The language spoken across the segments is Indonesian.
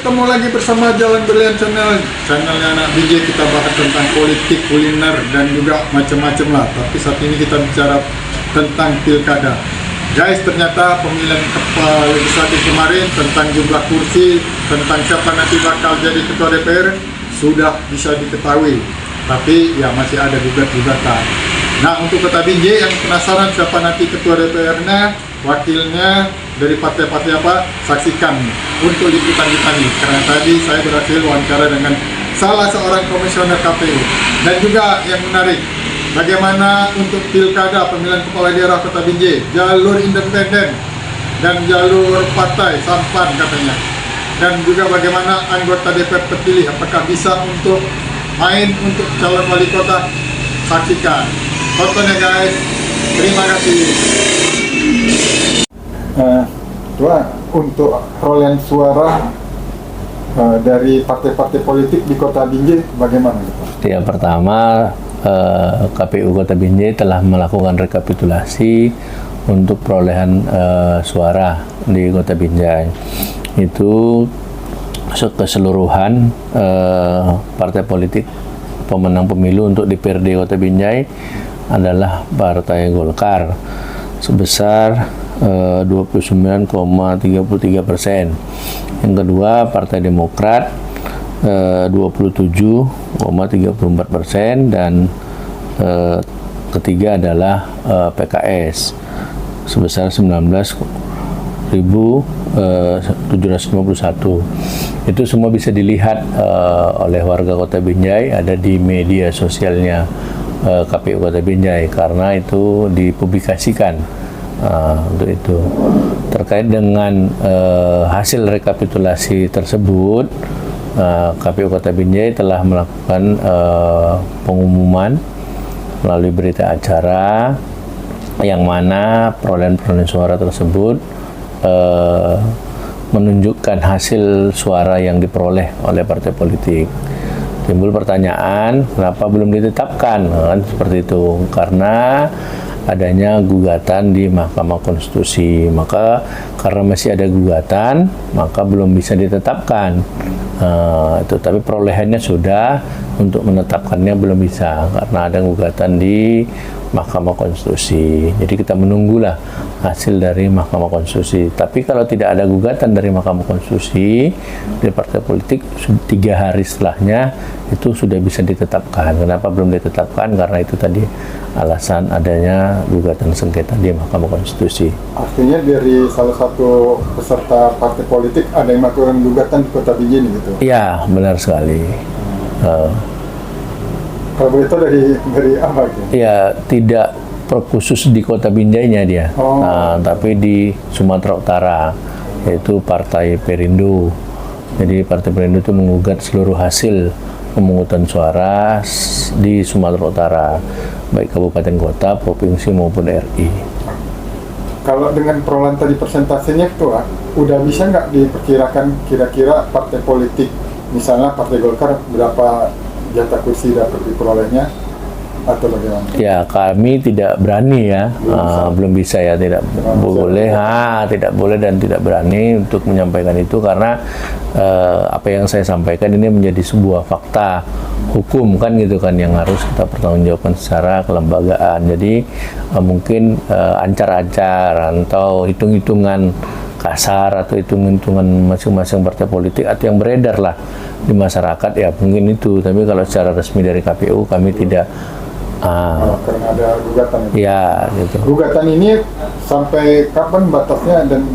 ketemu lagi bersama Jalan Berlian Channel, channelnya anak DJ. Kita bahas tentang politik, kuliner, dan juga macam-macam lah. Tapi saat ini kita bicara tentang pilkada. Guys, ternyata pemilihan kepala legislatif kemarin tentang jumlah kursi, tentang siapa nanti bakal jadi ketua DPR sudah bisa diketahui. Tapi ya masih ada gugat-gugatan. Nah, untuk Kota Binjai yang penasaran siapa nanti ketua DPR-nya, wakilnya dari partai-partai apa, saksikan untuk liputan kita nih. Karena tadi saya berhasil wawancara dengan salah seorang komisioner KPU. Dan juga yang menarik, bagaimana untuk pilkada pemilihan kepala daerah Kota Binjai, jalur independen dan jalur partai sampan katanya. Dan juga bagaimana anggota DPR terpilih, apakah bisa untuk main untuk calon wali kota, saksikan. Tontonnya guys, terima kasih. Untuk perolehan suara dari partai-partai politik di Kota Binjai bagaimana? Yang pertama, KPU Kota Binjai telah melakukan rekapitulasi untuk perolehan suara di Kota Binjai. Itu keseluruhan partai politik pemenang pemilu untuk DPRD Kota Binjai adalah Partai Golkar sebesar 29,33%. Yang kedua Partai Demokrat 27,34%, dan ketiga adalah PKS sebesar 19.751. Itu semua bisa dilihat oleh warga Kota Binjai, ada di media sosialnya KPU Kota Binjai, karena itu dipublikasikan. Untuk itu, terkait dengan hasil rekapitulasi tersebut, KPU Kota Binjai telah melakukan pengumuman melalui berita acara, yang mana perolehan suara tersebut menunjukkan hasil suara yang diperoleh oleh partai politik. Timbul pertanyaan, kenapa belum ditetapkan? Kan seperti itu, karena adanya gugatan di Mahkamah Konstitusi. Maka karena masih ada gugatan, maka belum bisa ditetapkan. Itu, tapi perolehannya sudah, untuk menetapkannya belum bisa karena ada gugatan di Mahkamah Konstitusi. Jadi kita menunggulah hasil dari Mahkamah Konstitusi. Tapi kalau tidak ada gugatan dari Mahkamah Konstitusi, di partai politik 3 hari setelahnya itu sudah bisa ditetapkan. Kenapa belum ditetapkan? Karena itu tadi alasan adanya gugatan sengketa di Mahkamah Konstitusi. Artinya dari salah satu peserta partai politik ada yang melakukan gugatan di Kota Binjai gitu? Iya, benar sekali. Kalau begitu dari apa gitu? Ya, tidak khusus di Kota Binjainya dia, tapi di Sumatera Utara, yaitu Partai Perindo. Jadi Partai Perindo itu menggugat seluruh hasil pemungutan suara di Sumatera Utara, baik kabupaten kota, provinsi maupun RI. Kalau dengan perolehan tadi persentasenya itu, udah bisa nggak diperkirakan kira-kira partai politik, misalnya Partai Golkar berapa jatah kursi dapat diperolehnya, atau bagaimana? Ya, kami tidak berani ya, belum bisa ya, tidak boleh, tidak boleh dan tidak berani untuk menyampaikan itu, karena apa yang saya sampaikan ini menjadi sebuah fakta hukum kan gitu kan, yang harus kita pertanggungjawabkan secara kelembagaan. Jadi mungkin ancar-ancar atau hitung-hitungan kasar atau hitung-hitungan masing-masing partai politik atau yang beredar lah di masyarakat, ya mungkin itu. Tapi kalau secara resmi dari KPU kami tidak. Karena ada gugatan itu. Ya, gitu. Gugatan ini sampai kapan batasnya dan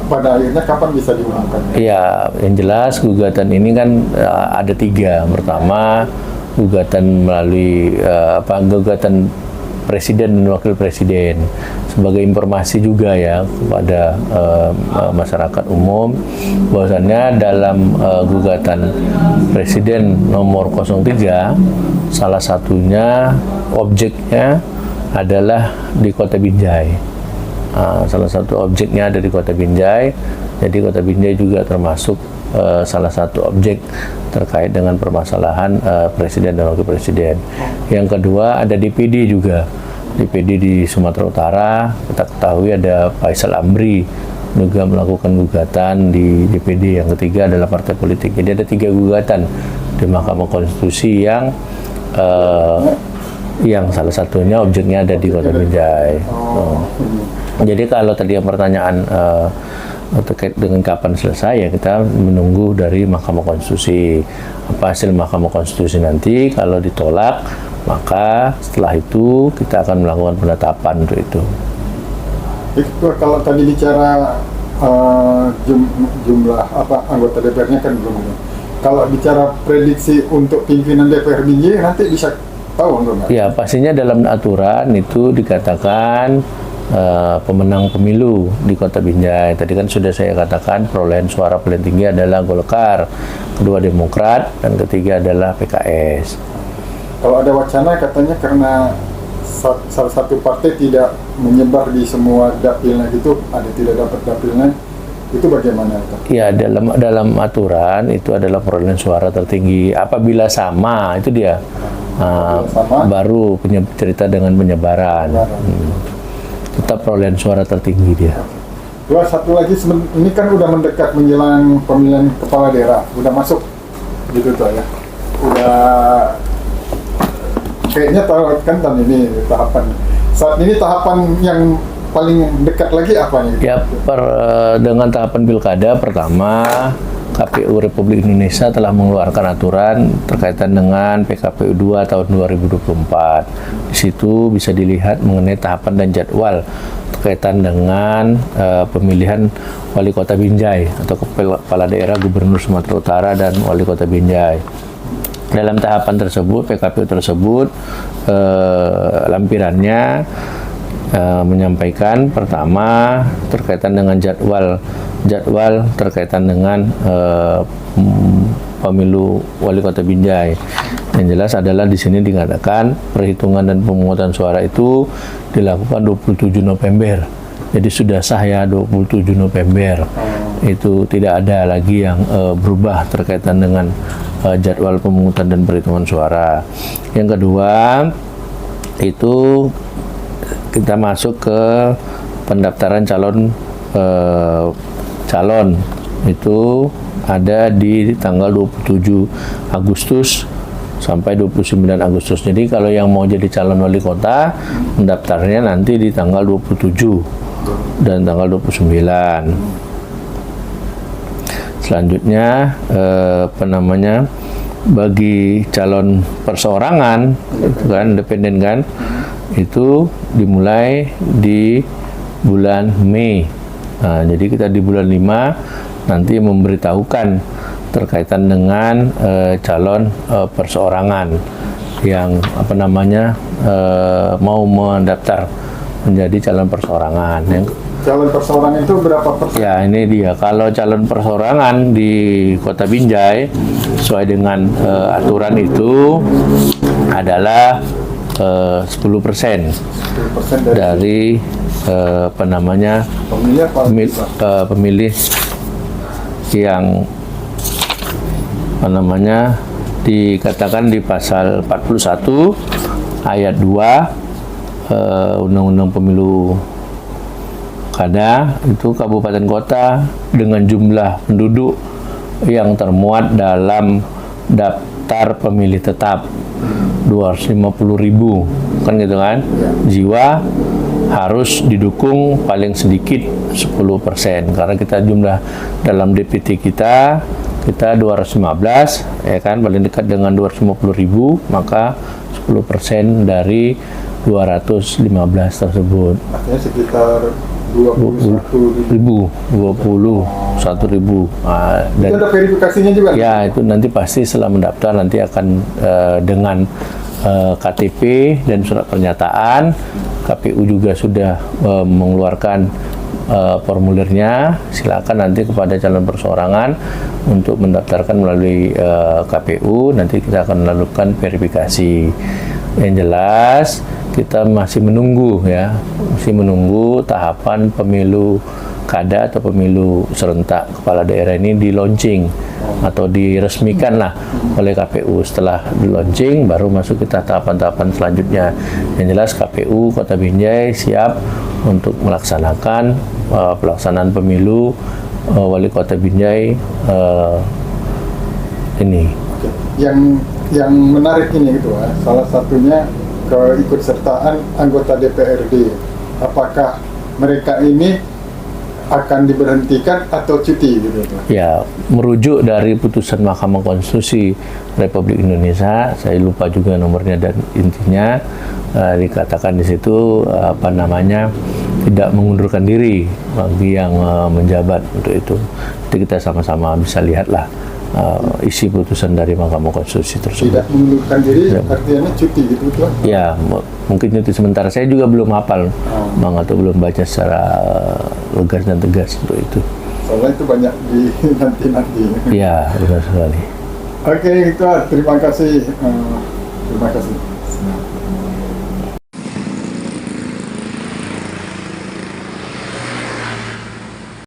pada akhirnya kapan bisa diumumkan? Ya, yang jelas gugatan ini kan ada 3. Pertama, gugatan melalui gugatan Presiden dan Wakil Presiden. Sebagai informasi juga ya kepada masyarakat umum, bahwasannya dalam gugatan Presiden nomor 03, salah satunya objeknya adalah di Kota Binjai. Salah satu objeknya ada di Kota Binjai. Jadi Kota Binjai juga termasuk salah satu objek terkait dengan permasalahan Presiden dan Wakil Presiden. Yang kedua ada DPD juga. DPD di Sumatera Utara, kita ketahui ada Faisal Amri juga melakukan gugatan di DPD. Yang ketiga adalah partai politik. Jadi ada 3 gugatan di Mahkamah Konstitusi yang salah satunya objeknya ada di Kota Binjai. Jadi kalau tadi yang pertanyaan terkait dengan kapan selesai, ya kita menunggu dari Mahkamah Konstitusi. Apa hasil Mahkamah Konstitusi nanti, kalau ditolak maka setelah itu kita akan melakukan penetapan untuk itu. Itu kalau tadi bicara jumlah anggota DPR-nya kan belum. Kalau bicara prediksi untuk pimpinan DPR Binjai nanti bisa tahu enggak? Ya, pastinya dalam aturan itu dikatakan pemenang pemilu di Kota Binjai. Tadi kan sudah saya katakan perolehan suara paling tinggi adalah Golkar, kedua Demokrat, dan ketiga adalah PKS. Kalau ada wacana katanya karena salah satu partai tidak menyebar di semua dapilnya gitu, ada tidak dapat dapilnya, itu bagaimana? Ya, dalam aturan itu adalah perolehan suara tertinggi. Apabila sama, itu dia. Sama. Baru cerita dengan penyebaran. Tetap perolehan suara tertinggi dia. Satu lagi, ini kan udah mendekat menjelang pemilihan kepala daerah, udah masuk gitu tuh ya. Udah kayaknya tahu kan ini tahapan. Saat ini tahapan yang paling dekat lagi apa nih? Ya, dengan tahapan pilkada pertama, KPU Republik Indonesia telah mengeluarkan aturan terkaitan dengan PKPU 2 tahun 2024. Di situ bisa dilihat mengenai tahapan dan jadwal berkaitan dengan pemilihan Wali Kota Binjai atau Kepala Daerah Gubernur Sumatera Utara dan Wali Kota Binjai. Dalam tahapan tersebut, PKPU tersebut lampirannya menyampaikan pertama terkaitan dengan jadwal terkaitan dengan pemilu Wali Kota Binjai. Yang jelas adalah di sini dikatakan perhitungan dan pemungutan suara itu dilakukan 27 November. Jadi sudah sah ya 27 November. Itu tidak ada lagi yang berubah terkaitan dengan jadwal pemungutan dan perhitungan suara. Yang kedua, itu kita masuk ke pendaftaran calon itu ada di tanggal 27 Agustus sampai 29 Agustus. Jadi kalau yang mau jadi calon wali kota, mendaftarnya nanti di tanggal 27 dan tanggal 29. Selanjutnya bagi calon perseorangan itu kan independen kan, itu dimulai di bulan Mei. Nah, jadi kita di bulan 5 nanti memberitahukan terkaitan dengan calon perseorangan yang mau mendaftar menjadi calon perseorangan. Calon perseorangan itu berapa persen? Ya, ini dia. Kalau calon perseorangan di Kota Binjai sesuai dengan aturan itu adalah 10% dari pemilih yang dikatakan di pasal 41 ayat 2 Undang-Undang Pemilu Kada, itu kabupaten kota dengan jumlah penduduk yang termuat dalam daftar pemilih tetap 250.000 kan gitu kan, jiwa harus didukung paling sedikit 10%, karena kita jumlah dalam DPT kita 215 ya kan, paling dekat dengan 250.000, maka 10% dari 215 tersebut artinya sekitar 21.000. Dan itu ada verifikasinya juga? Ya, itu nanti pasti setelah mendaftar nanti akan dengan KTP dan surat pernyataan. KPU juga sudah mengeluarkan formulirnya. Silakan nanti kepada calon perseorangan untuk mendaftarkan melalui KPU. Nanti kita akan melakukan verifikasi. Yang jelas kita masih menunggu tahapan pemilu kada atau pemilu serentak kepala daerah ini di launching atau diresmikan lah oleh KPU. Setelah di launching baru masuk kita tahapan-tahapan selanjutnya. Yang jelas KPU Kota Binjai siap untuk melaksanakan pelaksanaan pemilu Wali Kota Binjai ini. Oke. Yang menarik ini Ketua, salah satunya keikutsertaan anggota DPRD. Apakah mereka ini akan diberhentikan atau cuti gitu? Ya, merujuk dari putusan Mahkamah Konstitusi Republik Indonesia, saya lupa juga nomornya dan intinya dikatakan di situ tidak mengundurkan diri bagi yang menjabat untuk itu. Jadi kita sama-sama bisa lihatlah isi putusan dari Mahkamah Konstitusi tersebut. Tidak mengundurkan diri artinya cuti gitu Tuan? Ya, mungkin cuti sementara. Saya juga belum hafal, Bang, atau belum baca secara lugas dan tegas untuk itu. Soalnya itu banyak di nanti-nanti. Ya, benar sekali. Oke, Tuan, terima kasih. Terima kasih.